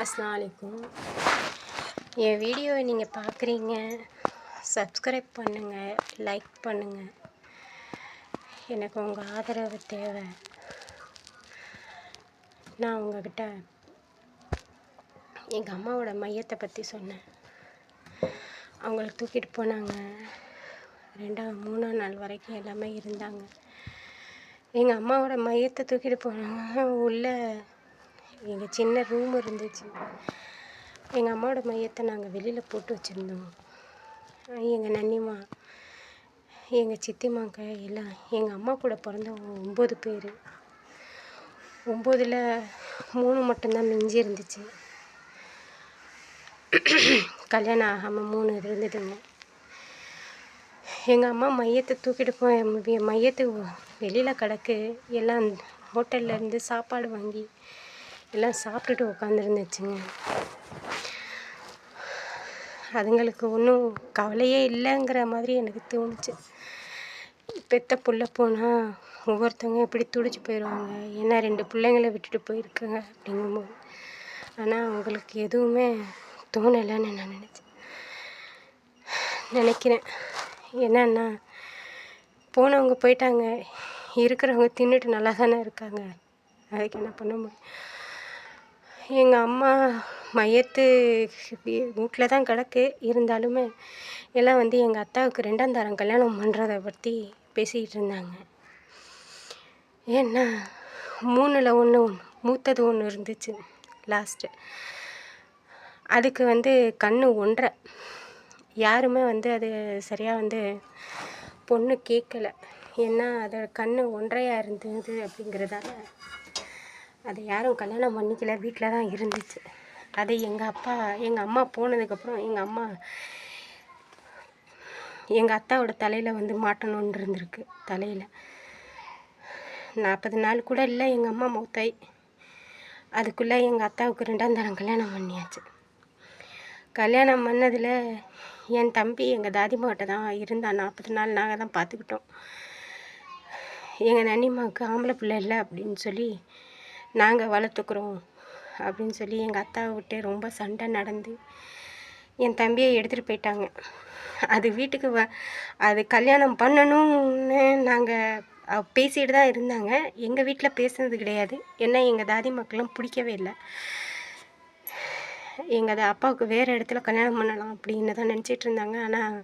அஸ்ஸலாமு அலைக்கும். என் வீடியோவை நீங்கள் பார்க்குறீங்க, சப்ஸ்கிரைப் பண்ணுங்கள், லைக் பண்ணுங்கள். எனக்கு உங்கள் ஆதரவு தேவை. நான் உங்கள்கிட்ட எங்கள் அம்மாவோட மையத்தை பற்றி சொன்னேன். அவங்கள தூக்கிட்டு போனாங்க. 3ஆம் நாள் வரைக்கும் எல்லாமே இருந்தாங்க. எங்கள் அம்மாவோட மையத்தை தூக்கிட்டு போனாங்க. உள்ள எங்கள் சின்ன ரூம் இருந்துச்சு. எங்கள் அம்மாவோட மையத்தை நாங்கள் வெளியில் போட்டு வச்சுருந்தோம். எங்கள் நன்னிம்மா, எங்கள் சித்திம்மாங்க எல்லாம் எங்கள் அம்மா கூட பிறந்தவங்க 9 பேர். 9ல் 3 மட்டும்தான் மிஞ்சி இருந்துச்சு. கல்யாணம் ஆகாமல் 3 இருந்ததுங்க. எங்கள் அம்மா மையத்தை தூக்கிட்டு போய் மையத்துக்கு வெளியில் கிடக்கு. எல்லாம் ஹோட்டல்லேருந்து சாப்பாடு வாங்கி எல்லாம் சாப்பிட்டுட்டு உட்காந்துருந்துச்சுங்க. அதுங்களுக்கு ஒன்றும் கவலையே இல்லைங்கிற மாதிரி எனக்கு தோணுச்சு. பெத்த புள்ள போனால் ஒவ்வொருத்தவங்க எப்படி துடிச்சு போயிடுவாங்க. ஏன்னா 2 பிள்ளைங்களை விட்டுட்டு போயிருக்காங்க அப்படிங்கும்போது. ஆனால் அவங்களுக்கு எதுவுமே தோணலைன்னு நான் நினைக்கிறேன். என்னன்னா, போனவங்க போயிட்டாங்க, இருக்கிறவங்க தின்னுட்டு நல்லா தானே இருக்காங்க. அதுக்கு என்ன பண்ண முடியும்? எங்கள் அம்மா மையத்து வீட்டில் தான் கிடக்கு. இருந்தாலுமே எல்லாம் எங்கள் அத்தாவுக்கு 2ஆம் தரம் கல்யாணம் பண்ணுறத பற்றி பேசிக்கிட்டு இருந்தாங்க. ஏன்னா 3ல் 1 மூத்தது ஒன்று இருந்துச்சு லாஸ்ட்டு. அதுக்கு கண் 1.5. யாருமே அது சரியாக பொண்ணு கேட்கல. ஏன்னா அதோட கண் 1.5 இருந்தது அப்படிங்கிறதால அதை யாரும் கல்யாணம் பண்ணிக்கல. வீட்டில் தான் இருந்துச்சு. அதை எங்கள் அம்மா போனதுக்கப்புறம் எங்கள் அத்தாவோட தலையில் மாட்டணுன்னு இருந்திருக்கு. தலையில் 40 நாள் கூட இல்லை எங்கள் அம்மா மூத்தாய். அதுக்குள்ளே எங்கள் அத்தாவுக்கு 2ஆம் தரம் கல்யாணம் பண்ணியாச்சு. கல்யாணம் பண்ணதில் என் தம்பி எங்கள் தாதிமாட்ட தான் இருந்தான். 40 நாள் நாங்கள் தான் பார்த்துக்கிட்டோம். எங்கள் நன்னிம்மாவுக்கு ஆம்பளை பிள்ளை இல்லை அப்படின்னு சொல்லி நாங்கள் வளர்த்துக்குறோம் அப்படின்னு சொல்லி எங்கள் அத்தாவை விட்டு ரொம்ப சண்டை நடந்து என் தம்பியை எடுத்துகிட்டு போயிட்டாங்க. அது வீட்டுக்கு அது கல்யாணம் பண்ணணும்னு நாங்கள் பேசிகிட்டு தான் இருந்தாங்க. எங்கள் வீட்டில் பேசுனது கிடையாது. ஏன்னா எங்கள் தாதி மக்களும் பிடிக்கவே இல்லை. எங்கள் அப்பாவுக்கு வேறு இடத்துல கல்யாணம் பண்ணலாம் அப்படின்னு தான் நினச்சிட்டு இருந்தாங்க. ஆனால்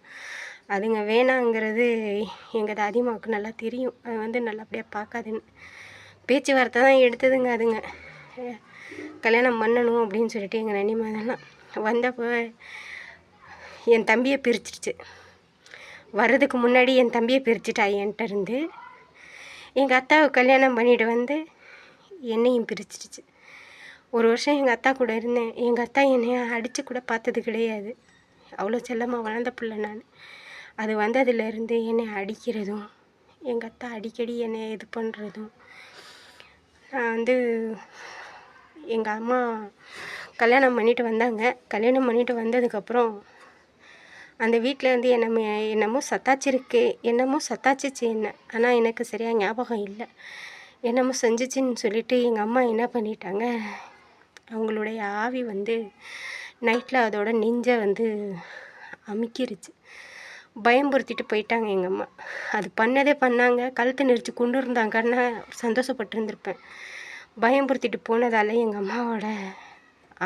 அதுங்க வேணாங்கிறது எங்கள் தாதிமாவுக்கு நல்லா தெரியும். அது நல்லபடியாக பார்க்காதுன்னு பேச்சுவார்த்தை தான் எடுத்ததுங்க. அதுங்க கல்யாணம் பண்ணணும் அப்படின்னு சொல்லிட்டு எங்கள் நன்னிமா அதெல்லாம் வந்தப்போ என் தம்பியை பிரிச்சிடுச்சு. வர்றதுக்கு முன்னாடி என் தம்பியை பிரிச்சுட்டா என்கிட்ட இருந்து. எங்கள் அத்தாவை கல்யாணம் பண்ணிட்டு என்னையும் பிரிச்சிடுச்சு. 1 வருஷம் எங்கள் அத்தா கூட இருந்தேன். எங்கள் அத்தா என்னை அடித்து கூட பார்த்தது கிடையாது. அவ்வளோ செல்லமாக வளர்ந்த பிள்ளை நான். அது வந்ததுலேருந்து என்னை அடிக்கிறதும், எங்கள் அத்தா அடிக்கடி என்னை இது பண்ணுறதும், நான் எங்கள் அம்மா கல்யாணம் பண்ணிட்டு வந்தாங்க. கல்யாணம் பண்ணிட்டு வந்ததுக்கப்புறம் அந்த வீட்டில் என்னமோ சத்தாச்சிருக்கு, என்னமோ சத்தாச்சிச்சு என்ன. ஆனால் எனக்கு சரியாக ஞாபகம் இல்லை. என்னமோ செஞ்சிச்சின்னு சொல்லிட்டு எங்கள் அம்மா என்ன பண்ணிட்டாங்க, அவங்களுடைய ஆவி நைட்டில் அதோட நெஞ்சை அமுக்கிருச்சு. பயம்புறுத்திட்டு போயிட்டாங்க எங்கள் அம்மா. அது பண்ணதே பண்ணாங்க. கழுத்தை நெரிச்சு கொண்டு இருந்தாங்கன்னா சந்தோஷப்பட்டுருந்துருப்பேன். பயம்புறுத்திட்டு போனதால் எங்கள் அம்மாவோட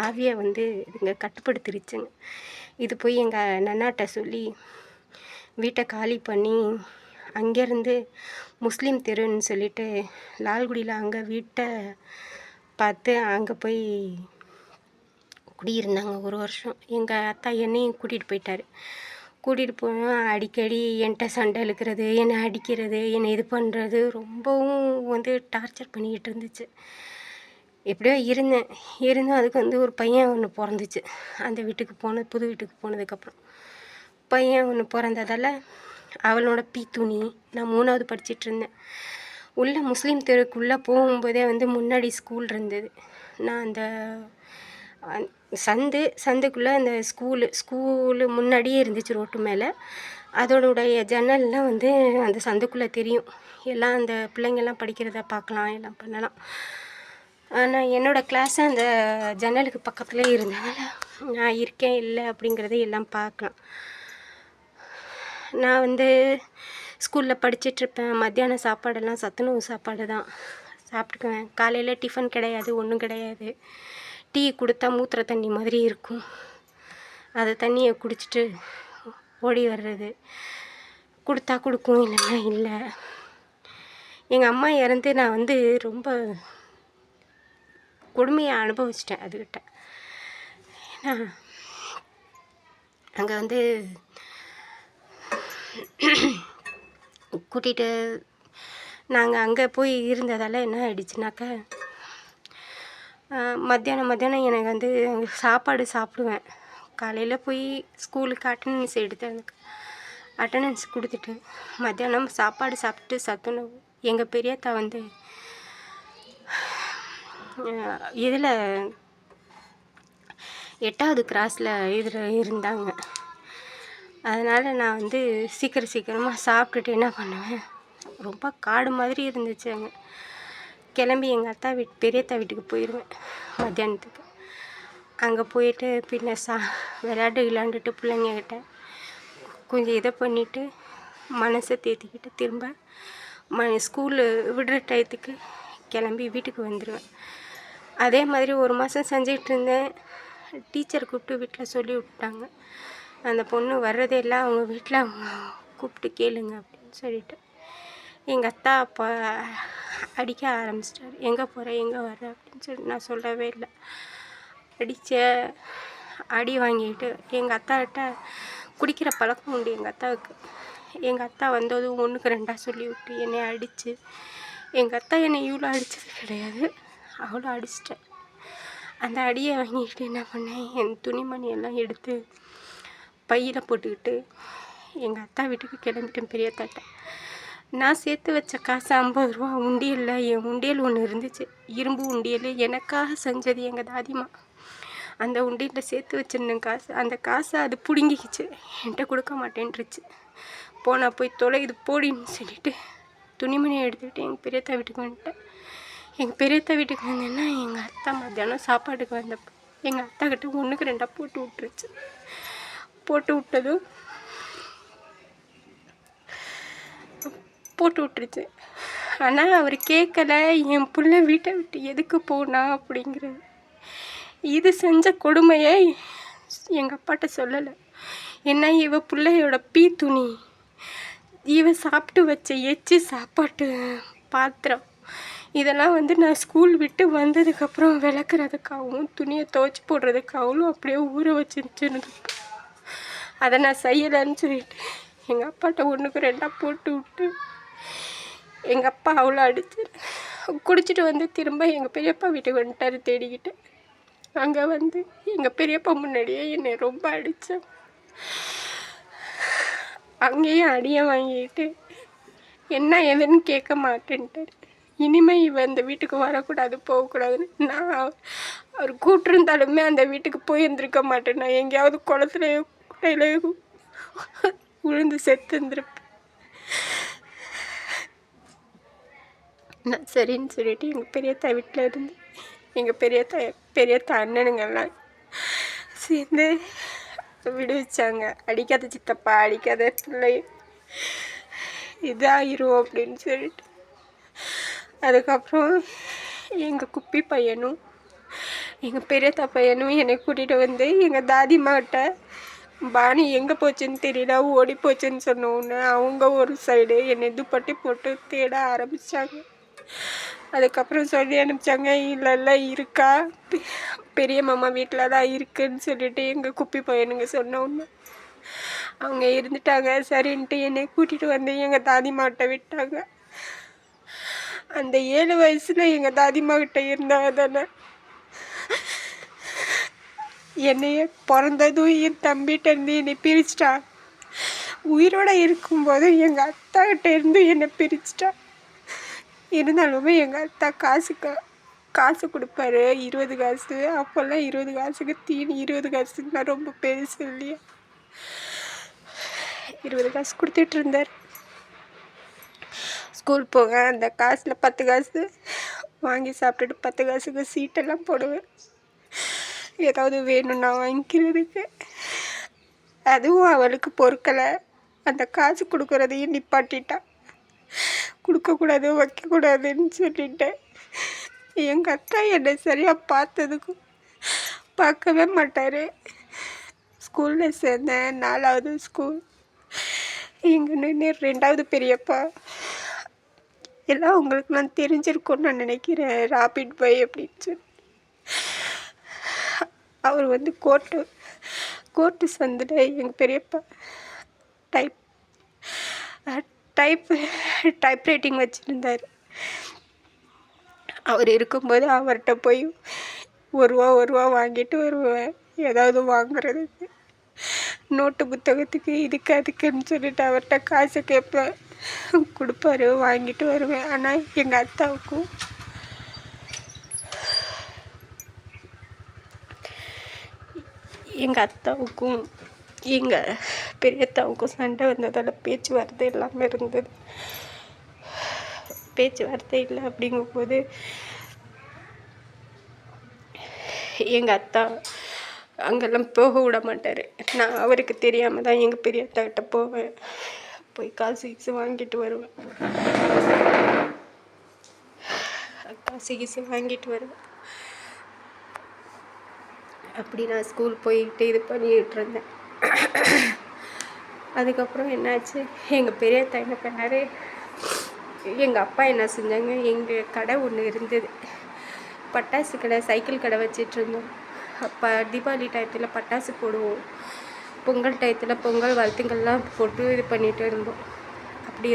ஆவியை இதுங்க கட்டுப்படுத்திருச்சுங்க. இது போய் எங்கள் நன்னாட்ட சொல்லி வீட்டை காலி பண்ணி அங்கேருந்து முஸ்லீம் தெருன்னு சொல்லிட்டு லால்குடியில் அங்கே வீட்டை பார்த்து அங்கே போய் குடியிருந்தாங்க 1 வருஷம். எங்கள் அத்தா என்னையும் கூட்டிகிட்டு போயிட்டார். கூட்டிகிட்டு போனால் அடிக்கடி என்கிட்ட சண்டை இழுக்கிறது, என்னை அடிக்கிறது, என்னை இது பண்ணுறது, ரொம்பவும் டார்ச்சர் பண்ணிக்கிட்டு இருந்துச்சு. எப்படியோ இருந்தும் அதுக்கு ஒரு பையன் ஒன்று பிறந்துச்சு. அந்த வீட்டுக்கு புது வீட்டுக்கு போனதுக்கப்புறம் பையன் ஒன்று பிறந்ததால் அவளோட பீத்துணி நான் 3ஆவது படிச்சிட்டு இருந்தேன். உள்ளே முஸ்லீம் தெருக்குள்ளே போகும்போதே முன்னாடி ஸ்கூல் இருந்தது. நான் அந்த சந்துக்குள்ளே அந்த ஸ்கூலு முன்னாடியே இருந்துச்சு ரோட்டு மேலே. அதோடைய ஜன்னல்லாம் அந்த சந்துக்குள்ளே தெரியும். எல்லாம் அந்த பிள்ளைங்கள்லாம் படிக்கிறத பார்க்கலாம், எல்லாம் பண்ணலாம். ஆனால் என்னோடய கிளாஸு அந்த ஜன்னலுக்கு பக்கத்துலேயே இருந்ததால் நான் இருக்கேன் இல்லை அப்படிங்கிறத எல்லாம் பார்க்கலாம். நான் வந்து ஸ்கூலில் படிச்சிட்ருப்பேன். மத்தியானம் சாப்பாடெல்லாம் சத்துணவு சாப்பாடு தான் சாப்பிட்டுக்குவேன். காலையில் டிஃபன் கிடையாது, ஒன்றும் கிடையாது. டீ கொடுத்தா மூத்திர தண்ணி மாதிரி இருக்கும். அந்த தண்ணியை குடிச்சிட்டு ஓடி வர்றது. கொடுத்தா கொடுக்கும், இல்லைன்னா இல்லை. எங்கள் அம்மா இறந்து நான் வந்து ரொம்ப கொடுமையை அனுபவிச்சிட்டேன் அதுக்கிட்ட. ஏன்னா அங்கே வந்து கூட்டிகிட்டு நாங்கள் அங்கே போய் இருந்ததால் என்ன ஆயிடுச்சுனாக்கா, மத்தியானம் எனக்கு வந்து அங்கே சாப்பாடு சாப்பிடுவேன். காலையில் போய் ஸ்கூலுக்கு அட்டண்டன்ஸ் கொடுத்துட்டு மத்தியானம் சாப்பாடு சாப்பிட்டு சத்துணவு எங்கள் பெரியத்தா வந்து இதில் 8வது கிராஸில் இருந்தாங்க. அதனால் நான் வந்து சீக்கிரமாக சாப்பிட்டுட்டு என்ன பண்ணுவேன், ரொம்ப காடு மாதிரி இருந்துச்சு அங்கே. கிளம்பி எங்கள் பெரியத்தா வீட்டுக்கு போயிடுவேன் மத்தியானத்துக்கு. அங்கே போயிட்டு பின்ன விளையாண்டுட்டு பிள்ளைங்கக்கிட்ட கொஞ்சம் இதை பண்ணிவிட்டு மனசை தேற்றிக்கிட்டு திரும்ப ஸ்கூலு விடுற டயத்துக்கு கிளம்பி வீட்டுக்கு வந்துடுவேன். அதே மாதிரி 1 மாதம் செஞ்சிகிட்டு இருந்தேன். டீச்சர் கூப்பிட்டு வீட்டில் சொல்லி விட்டாங்க, அந்த பொண்ணு வர்றதே இல்லை, அவங்க வீட்டில் அவங்க கூப்பிட்டு கேளுங்க அப்படின்னு சொல்லிட்டு. எங்கள் அத்தா அப்போ அடிக்க ஆரம்பிச்சிட்டாரு. எங்கே போகிற எங்கே வர்ற அப்படின்னு சொல்லி நான் சொல்லவே இல்லை. அடி வாங்கிட்டு எங்கள் அத்தாக்கிட்ட குடிக்கிற பழக்கம் உண்டு எங்கள் அத்தாவுக்கு. எங்கள் அத்தா வந்ததும் 1க்கு 2 சொல்லி விட்டு என்னை அடித்து, எங்கள் அத்தா என்னை இவ்வளோ அடித்தது கிடையாது, அவ்வளோ அடிச்சிட்டேன். அந்த அடியை வாங்கிக்கிட்டு என்ன பண்ணேன், என் துணிமணி எல்லாம் எடுத்து பையில் போட்டுக்கிட்டு எங்கள் அத்தா வீட்டுக்கு கிளம்பிட்டேன் பெரியத்தாட்ட. நான் சேர்த்து வச்ச காசு 50 ரூபா உண்டியலில், என் உண்டியல் ஒன்று இருந்துச்சு, இரும்பு உண்டியல், எனக்காக செஞ்சது எங்கள் தாதிமா. அந்த உண்டியலில் சேர்த்து வச்சிருந்தேன் காசு. அந்த காசை அது பிடுங்கிக்கிச்சு, என்கிட்ட கொடுக்க மாட்டேன்ருச்சு. போய் தொலை இது போடின்னு சொல்லிவிட்டு துணிமணியை எடுத்துக்கிட்டு எங்கள் பெரியத்தா வீட்டுக்கு வந்துட்டேன். எங்கள் பெரியத்தா வீட்டுக்கு வந்தேன்னா எங்கள் அத்தா மத்தியானம் சாப்பாட்டுக்கு வந்தப்போ எங்கள் அத்தாக்கிட்ட 1க்கு 2 போட்டு விட்டுருச்சு. ஆனால் அவர் கேட்கல, என் பிள்ளை வீட்டை விட்டு எதுக்கு போனா அப்படிங்கிறது. இது செஞ்ச கொடுமையை எங்கள் அப்பாட்ட சொல்லலை. ஏன்னா இவ பிள்ளையோட துணி, இவ சாப்பிட்டு வச்ச எச்சி சாப்பாட்டு பாத்திரம், இதெல்லாம் வந்து நான் ஸ்கூல் விட்டு வந்ததுக்கப்புறம் விளக்குறதுக்காகவும் துணியை துவைச்சி போடுறதுக்காகவும் அப்படியே ஊற வச்சுருந்துச்சு. அதை நான் செய்யலைன்னு சொல்லிட்டு எங்கள் அப்பாட்ட 1க்கு 2 போட்டு விட்டு எங்கள் அப்பா அவ்வளோ அடிச்சு குடிச்சிட்டு வந்து திரும்ப எங்கள் பெரியப்பா வீட்டுக்கு வந்துட்டார் தேடிக்கிட்டு. அங்கே வந்து எங்கள் பெரியப்பா முன்னாடியே என்னை ரொம்ப அடித்தேன். அங்கேயும் அடியை வாங்கிட்டு என்ன எதுன்னு கேட்க மாட்டேன்ட்டார். இனிமேல் இவன் அந்த வீட்டுக்கு வரக்கூடாது, போகக்கூடாதுன்னு. நான் அவர் கூப்பிட்டுருந்தாலுமே அந்த வீட்டுக்கு போயிருந்துருக்க மாட்டேன். நான் எங்கேயாவது குளத்துலையோ குட்டையிலையோ விழுந்து செத்து இருந்திருப்பேன். நான் சரின்னு சொல்லிட்டு எங்கள் பெரியத்தா வீட்டில் இருந்து எங்கள் பெரியத்தா அண்ணனுங்கெல்லாம் சேர்ந்து விடுவிச்சாங்க. அடிக்காத சித்தப்பா, அடிக்காத பிள்ளை, இதாகிரும் அப்படின்னு சொல்லிட்டு. அதுக்கப்புறம் எங்கள் குப்பி பையனும் எங்கள் பெரியத்தா பையனும் என்னை கூட்டிகிட்டு வந்து எங்கள் தாதிமாட்ட பாணி எங்கே போச்சுன்னு தெரியல, ஓடி போச்சுன்னு சொன்னோன்னு அவங்க ஒரு சைடு என்னை துப்பட்டி போட்டு தேட ஆரம்பித்தாங்க. அதுக்கப்புறம் சொல்லி அனுப்பிச்சாங்க, இல்லை இருக்கா, பெரிய மாமா வீட்டில் தான் இருக்குன்னு சொல்லிட்டு எங்கள் குப்பி பையனுங்க சொன்னோன்னு அவங்க இருந்துட்டாங்க. சரின்ட்டு என்னை கூட்டிகிட்டு வந்து எங்கள் தாதிமாட்ட விட்டாங்க. அந்த 7 வயசில் எங்கள் தாதிமாக்கிட்ட இருந்தாங்க தானே. என்னைய பிறந்ததும் என் தம்பிகிட்ட இருந்து என்னை பிரிச்சிட்டா. உயிரோடு இருக்கும்போது எங்கள் அத்தாக்கிட்ட இருந்து என்னை பிரிச்சிட்டா. இருந்தாலுமே எங்கள் அத்தா காசு கொடுப்பாரு, 20 காசு. அப்போல்லாம் 20 காசுக்கு தீனி, 20 காசுன்னா ரொம்ப பெருசு இல்லையா. 20 காசு கொடுத்துட்டு இருந்தார். ஸ்கூல் போக அந்த காசில் 10 காசு வாங்கி சாப்பிட்டுட்டு 10 காசுக்கு சீட்டெல்லாம் போடுவேன், ஏதாவது வேணும்னா வாங்கிக்கிறதுக்கு. அதுவும் அவளுக்கு பொறுக்கலை. அந்த காசு கொடுக்குறதையும் நிப்பாட்டிட்டான். கொடுக்கக்கூடாது வைக்கக்கூடாதுன்னு சொல்லிட்டேன். எங்கள் அத்தா என்னை சரியாக பார்த்ததுக்கும் பார்க்கவே மாட்டார். ஸ்கூலில் சேர்ந்தேன், 4வது ஸ்கூல். எங்கள் 2வது பெரியப்பா எல்லாம் உங்களுக்குலாம் தெரிஞ்சிருக்கும்னு நான் நினைக்கிறேன். ராபிட் பாய் அப்படின்னு சொல்லி அவர் வந்து கோர்ட்டு சந்தில் எங்கள் பெரியப்பா டைப் ரைட்டிங் வச்சுருந்தார். அவர் இருக்கும்போது அவர்கிட்ட போய் 1 ரூபா வாங்கிட்டு வருவேன், ஏதாவது வாங்குறதுக்கு, நோட்டு புத்தகத்துக்கு, இதுக்கு அதுக்குன்னு சொல்லிட்டு அவர்கிட்ட காசு கேட்பேன். கொடுப்பாரு, வாங்கிட்டு வருவேன். ஆனால் எங்கள் அத்தாவுக்கும் எங்கள் பெரியத்தாவுக்கும் சண்டை வந்ததால் பேச்சுவார்த்தை எல்லாமே இருந்தது. பேச்சுவார்த்தை இல்லை அப்படிங்கும்போது எங்கள் அத்தா அங்கெல்லாம் போக விட மாட்டார். நான் அவருக்கு தெரியாமல் தான் எங்கள் பெரியத்தாக்கிட்ட போவேன், போய் காசு வாங்கிட்டு வருவேன். அப்படி நான் ஸ்கூல் போயிட்டு இது பண்ணிகிட்டு இருந்தேன். அதுக்கப்புறம் என்னாச்சு, எங்கள் பெரியத்தா என்ன பண்ணார், எங்கள் அப்பா என்ன செஞ்சாங்க, எங்கள் கடை ஒன்று இருந்தது, பட்டாசு கடை, சைக்கிள் கடை வச்சிட்ருந்தோம். அப்போ தீபாவளி டயத்தில் பட்டாசு போடுவோம், பொங்கல் டயத்தில் பொங்கல் வாழ்த்துக்கள்லாம் போட்டு இது பண்ணிகிட்டு இருந்தோம். அப்படி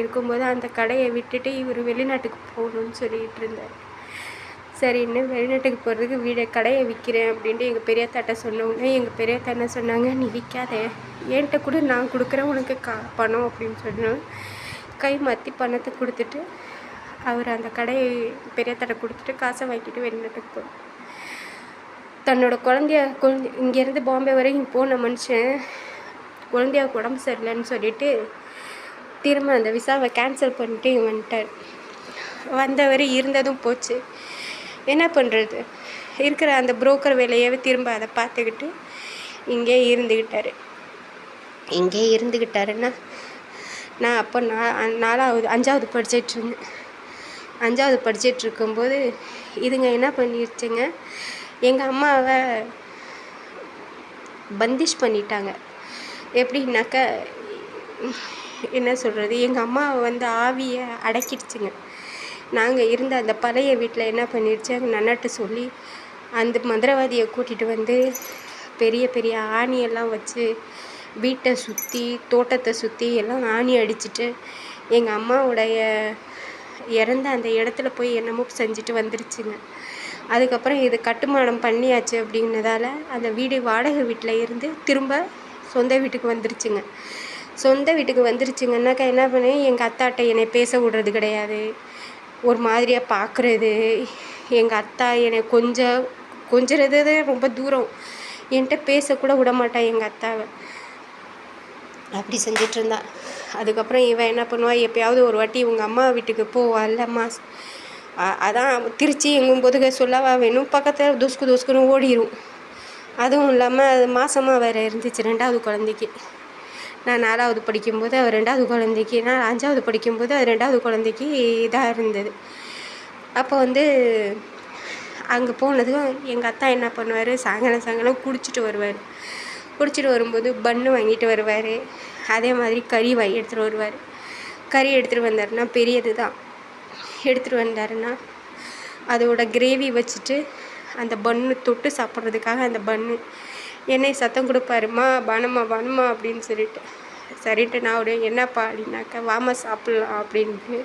இருக்கும்போது அந்த கடையை விட்டுட்டு இவர் வெளிநாட்டுக்கு போகணுன்னு சொல்லிகிட்டு இருந்தார். சரின்னு வெளிநாட்டுக்கு போகிறதுக்கு கடையை விற்கிறேன் அப்படின்ட்டு எங்கள் பெரியத்தாட்ட சொன்னோடனே எங்கள் பெரியத்தா என்ன சொன்னாங்க, நீ விற்காத, என்கிட்ட கூட நான் கொடுக்குறேன் உனக்கு பணம் அப்படின்னு சொன்னோம். கை மாற்றி பணத்தை கொடுத்துட்டு அவர் அந்த கடையை பெரியத்தாட்ட கொடுத்துட்டு காசை வாங்கிட்டு வெளிநாட்டுக்கு போனார். தன்னோட குழந்தைய இங்கேருந்து பாம்பே வரைக்கும் போன மனுஷன் குழந்தையாவுக்கு உடம்பு சரியில்லைன்னு சொல்லிட்டு திரும்ப அந்த விசாவை கேன்சல் பண்ணிட்டு வந்துட்டார். வந்தவர் இருந்ததும் போச்சு, என்ன பண்ணுறது, இருக்கிற அந்த புரோக்கர் வேலையவே திரும்ப அதை பார்த்துக்கிட்டு இங்கே இருந்துக்கிட்டாருன்னா நான் அப்போ 5வது படிச்சிட்ருந்தேன். 5வது படிச்சிட்ருக்கும்போது இதுங்க என்ன பண்ணிடுச்சுங்க, எங்கள் அம்மாவை பந்திஷ் பண்ணிட்டாங்க. எப்படின்னாக்கா என்ன சொல்கிறது, எங்கள் அம்மாவை வந்து ஆவியை அடக்கிடுச்சுங்க. நாங்கள் இருந்த அந்த பழைய வீட்டில் என்ன பண்ணிடுச்சு, எங்கள் நன்னாட்ட சொல்லி அந்த மந்திரவாதியை கூட்டிகிட்டு வந்து பெரிய பெரிய ஆணியெல்லாம் வச்சு வீட்டை சுற்றி தோட்டத்தை சுற்றி எல்லாம் ஆணி அடிச்சுட்டு எங்கள் அம்மாவுடைய இறந்த அந்த இடத்துல போய் என்னமோ செஞ்சுட்டு வந்துருச்சுங்க. அதுக்கப்புறம் இது கட்டுமானம் பண்ணியாச்சு அப்படின்னதால அந்த வீடு வாடகை வீட்டில் இருந்து திரும்ப சொந்த வீட்டுக்கு வந்துருச்சுங்க. வந்துருச்சுங்கன்னாக்கா என்ன பண்ணேன், எங்கள் அத்தாட்ட என்னை பேச விடுறது கிடையாது, ஒரு மாதிரியாக பார்க்குறது. எங்கள் அத்தா என்னை கொஞ்சிறது ரொம்ப தூரம், என்கிட்ட பேசக்கூட விட மாட்டான் எங்கள் அத்தாவை. அப்படி செஞ்சிட்ருந்தா. அதுக்கப்புறம் இவன் என்ன பண்ணுவாள், எப்போயாவது ஒரு வாட்டி உங்கள் அம்மா வீட்டுக்கு போவாள்லம்மா, அதான் திருச்சி எங்கும்போது சொல்லவா வேணும், பக்கத்தில் துஸ்குன்னு ஓடிடும். அதுவும் இல்லாமல் அது மாதமாக வேறு இருந்துச்சு 2வது குழந்தைக்கு. நான் 4வது படிக்கும்போது அவர் 2வது குழந்தைக்கு, நான் 5வது படிக்கும்போது அது 2வது குழந்தைக்கு இதாக இருந்தது. அப்போ வந்து அங்கே போனதும் எங்கள் அத்தா என்ன பண்ணுவார், சாயங்காலம் குடிச்சிட்டு வரும்போது பன்னு வாங்கிட்டு வருவார். அதே மாதிரி கறி எடுத்துகிட்டு வருவார். கறி எடுத்துகிட்டு வந்தாருன்னா பெரியது தான் எடுத்துகிட்டு வந்தாருன்னா அதோட கிரேவி வச்சுட்டு அந்த பன்னு தொட்டு சாப்பிட்றதுக்காக அந்த பன்னு என்னை சத்தம் கொடுப்பாருமா, பானம்மா அப்படின்னு சரின்ட்டு நான் என்னப்பா அப்படின்னாக்கா, வாமா சாப்பிட்லாம் அப்படின்ட்டு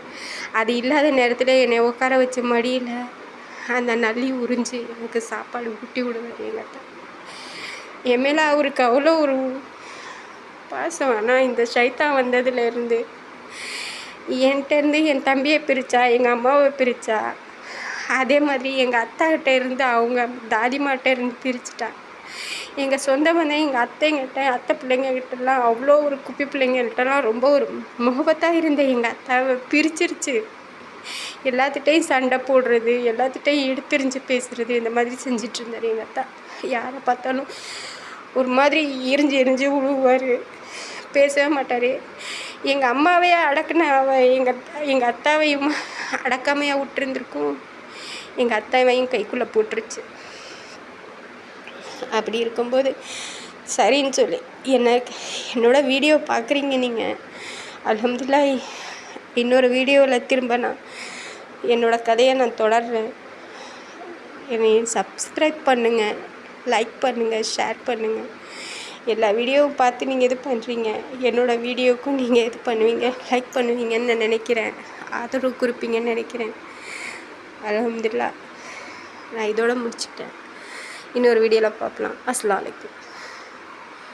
அது இல்லாத நேரத்தில் என்னை உட்கார வச்ச மடியில் அந்த நல்லி உறிஞ்சி எனக்கு சாப்பாடு ஊட்டி விடுவார் எங்கள் அத்தா. என் மேலே அவருக்கு அவ்வளோ ஒரு பாசம். ஆனால் இந்த சைத்தான் வந்ததுலேருந்து என்கிட்டேருந்து என் தம்பியை பிரித்தா, எங்கள் அம்மாவை பிரித்தா, அதே மாதிரி எங்கள் அத்தாக்கிட்ட இருந்து அவங்க தாதிமாட்ட இருந்து பிரிச்சுட்டா. எங்கள் சொந்த பந்தம் எங்கள் அத்தை பிள்ளைங்கக்கிட்டலாம் அவ்வளோ ஒரு குப்பி பிள்ளைங்கள்ட்டலாம் ரொம்ப ஒரு முகபத்தாக இருந்த எங்கள் அத்தாவை பிரிச்சிருச்சு. எல்லாத்துட்டையும் சண்டை போடுறது, எல்லாத்துட்டையும் எடுத்தெறிஞ்சு பேசுகிறது, இந்த மாதிரி செஞ்சிட்டு இருந்தார் எங்கள் அத்தா. யாரை பார்த்தாலும் ஒரு மாதிரி எரிஞ்சு விழுவார், பேசவே மாட்டார். எங்கள் அம்மாவே அடக்குன எங்கள் அத்தாவையும் அடக்காமையாக விட்டுருந்துருக்கும், எங்கள் அத்தாவையும் கைக்குள்ளே போட்டுருச்சு. அப்படி இருக்கும்போது சரின்னு சொல்லி என்னோட வீடியோ பார்க்குறீங்க நீங்கள், அல்ஹம்துலில்லாஹ். இன்னொரு வீடியோவில் திரும்ப நான் என்னோடய கதையை நான் தொடர்றேன். என்னை சப்ஸ்கிரைப் பண்ணுங்கள், லைக் பண்ணுங்கள், ஷேர் பண்ணுங்கள். எல்லா வீடியோவும் பார்த்து நீங்கள் இது பண்ணுறீங்க, என்னோடய வீடியோவுக்கும் நீங்கள் இது பண்ணுவீங்க, லைக் பண்ணுவீங்கன்னு நான் நினைக்கிறேன், ஆதரவு கொடுப்பீங்கன்னு நினைக்கிறேன். அல்ஹம்துலில்லாஹ். நான் இதோட முடிச்சுட்டேன். இன்னொரு வீடியோவில் பார்க்கலாம். அஸ்ஸலாமு அலைக்கும்.